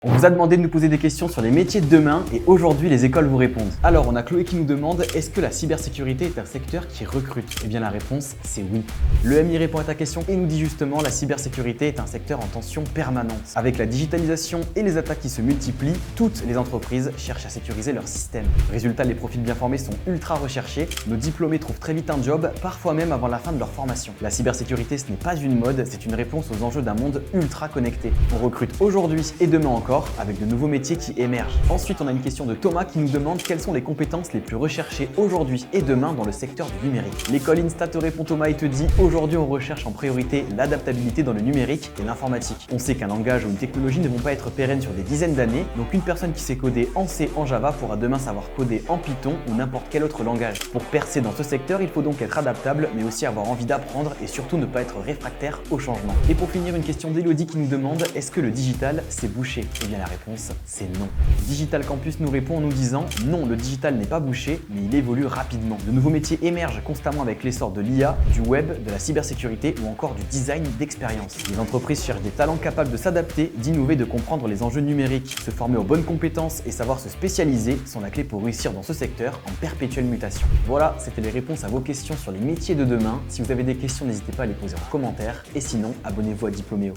On vous a demandé de nous poser des questions sur les métiers de demain et aujourd'hui les écoles vous répondent. Alors on a Chloé qui nous demande est-ce que la cybersécurité est un secteur qui recrute? Eh bien la réponse c'est oui. Le MI répond à ta question et nous dit justement la cybersécurité est un secteur en tension permanente. Avec la digitalisation et les attaques qui se multiplient, toutes les entreprises cherchent à sécuriser leur système. Résultat, les profils bien formés sont ultra recherchés, nos diplômés trouvent très vite un job, parfois même avant la fin de leur formation. La cybersécurité ce n'est pas une mode, c'est une réponse aux enjeux d'un monde ultra connecté. On recrute aujourd'hui et demain encore avec de nouveaux métiers qui émergent. Ensuite, on a une question de Thomas qui nous demande quelles sont les compétences les plus recherchées aujourd'hui et demain dans le secteur du numérique. L'école Insta te répond Thomas et te dit aujourd'hui on recherche en priorité l'adaptabilité dans le numérique et l'informatique. On sait qu'un langage ou une technologie ne vont pas être pérennes sur des dizaines d'années, donc une personne qui sait coder en C, en Java pourra demain savoir coder en Python ou n'importe quel autre langage. Pour percer dans ce secteur, il faut donc être adaptable mais aussi avoir envie d'apprendre et surtout ne pas être réfractaire au changement. Et pour finir, une question d'Elodie qui nous demande est-ce que le digital c'est bouché? Eh bien la réponse c'est non. Digital Campus nous répond en nous disant non, le digital n'est pas bouché mais il évolue rapidement. De nouveaux métiers émergent constamment avec l'essor de l'IA, du web, de la cybersécurité ou encore du design d'expérience. Les entreprises cherchent des talents capables de s'adapter, d'innover, de comprendre les enjeux numériques. Se former aux bonnes compétences et savoir se spécialiser sont la clé pour réussir dans ce secteur en perpétuelle mutation. Voilà, c'était les réponses à vos questions sur les métiers de demain. Si vous avez des questions, n'hésitez pas à les poser en commentaire et sinon, abonnez-vous à Diplôméo.